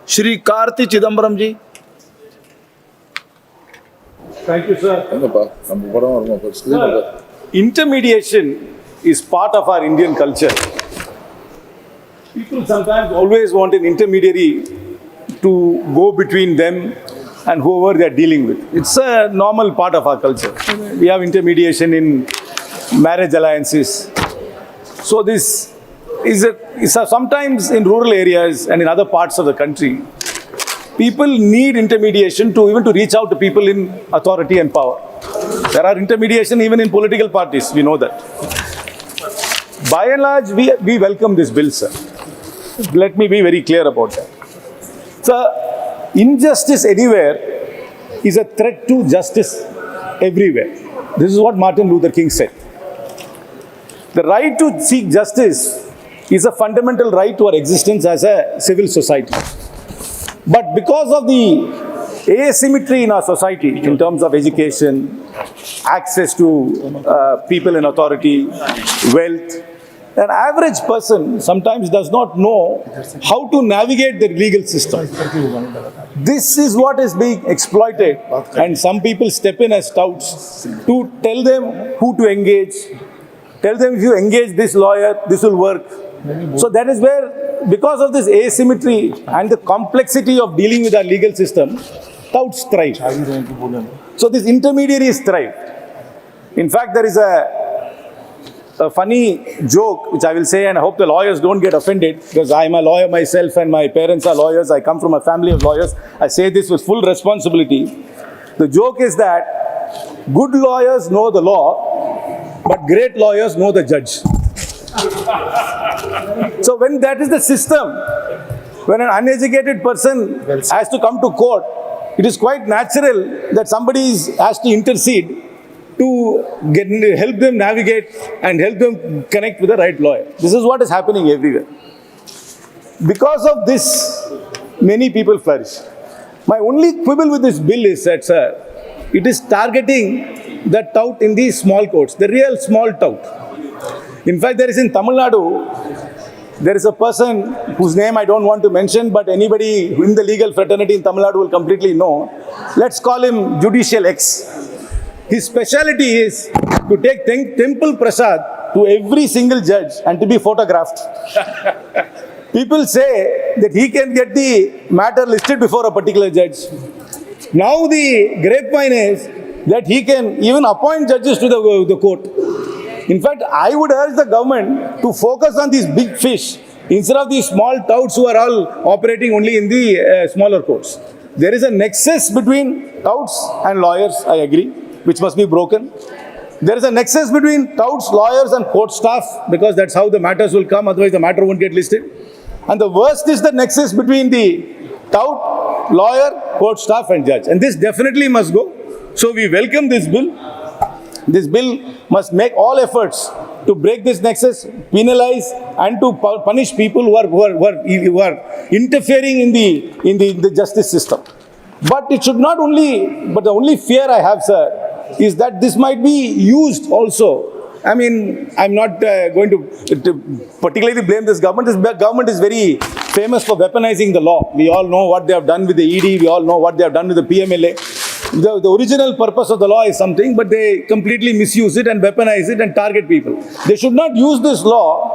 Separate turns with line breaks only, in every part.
Shri Karti Chidambaram ji.
Thank you, sir. Sir, intermediation is part of our Indian culture. People sometimes always want an intermediary to go between them and whoever they are dealing with. It's a normal part of our culture. We have intermediation in marriage alliances. So this is sometimes in rural areas and in other parts of the country, people need intermediation to reach out to people in authority and power. There are intermediation even in political parties, we know that. By and large, we welcome this bill, sir. Let me be very clear about that. Sir, injustice anywhere is a threat to justice everywhere. This is what Martin Luther King said. The right to seek justice is a fundamental right to our existence as a civil society. But because of the asymmetry in our society in terms of education, access to people in authority, wealth, an average person sometimes does not know how to navigate the legal system. This is what is being exploited, and some people step in as touts to tell them who to engage, tell them if you engage this lawyer, this will work. So that is where, because of this asymmetry and the complexity of dealing with our legal system, touts thrive. So these intermediaries thrive. In fact, there is a funny joke which I will say, and I hope the lawyers don't get offended, because I am a lawyer myself and my parents are lawyers. I come from a family of lawyers. I say this with full responsibility. The joke is that good lawyers know the law, but great lawyers know the judge. So when that is the system, when an uneducated person has to come to court, it is quite natural that somebody has to intercede to help them navigate and help them connect with the right lawyer. This is what is happening everywhere. Because of this, many people flourish. My only quibble with this bill is that, sir, it is targeting the tout in these small courts, the real small tout. In fact, there is in Tamil Nadu, there is a person whose name I don't want to mention, but anybody in the legal fraternity in Tamil Nadu will completely know. Let's call him Judicial X. His speciality is to take temple prasad to every single judge and to be photographed. People say that he can get the matter listed before a particular judge. Now the grapevine is that he can even appoint judges to the court. In fact, I would urge the government to focus on these big fish instead of these small touts who are all operating only in the smaller courts. There is a nexus between touts and lawyers, I agree, which must be broken. There is a nexus between touts, lawyers and court staff, because that's how the matters will come, otherwise the matter won't get listed. And the worst is the nexus between the tout, lawyer, court staff and judge. And this definitely must go. So we welcome this bill. This bill must make all efforts to break this nexus, penalize and to punish people who are interfering in the justice system. But it should not only, but the only fear I have, sir, is that this might be used also. I mean, I'm not going to particularly blame this government. This government is very famous for weaponizing the law. We all know what they have done with the ED. We all know what they have done with the PMLA. The original purpose of the law is something, but they completely misuse it and weaponize it and target people. They should not use this law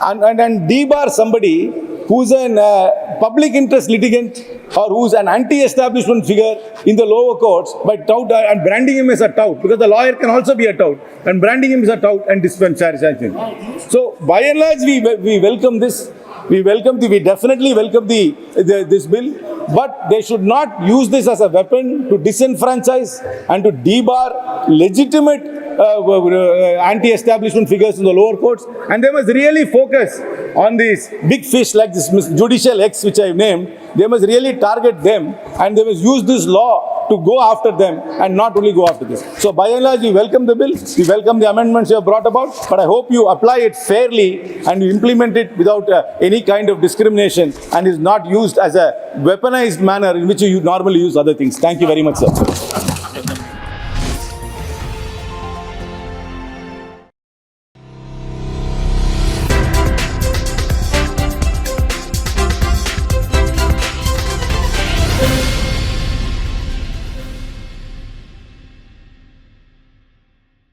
and debar somebody who's a public interest litigant or who's an anti-establishment figure in the lower courts by tout and branding him as a tout, because the lawyer can also be a tout, and branding him as a tout and disenfranchising. So by and large, we welcome this. We definitely welcome this bill, but they should not use this as a weapon to disenfranchise and to debar legitimate anti-establishment figures in the lower courts. And they must really focus on these big fish like this Judicial X, which I have named. They must really target them, and they must use this law to go after them and not only go after this. So by and large, we welcome the bill. We welcome the amendments you have brought about, but I hope you apply it fairly and you implement it without any kind of discrimination and is not used as a weaponized manner in which you normally use other things. Thank you very much, sir.
you.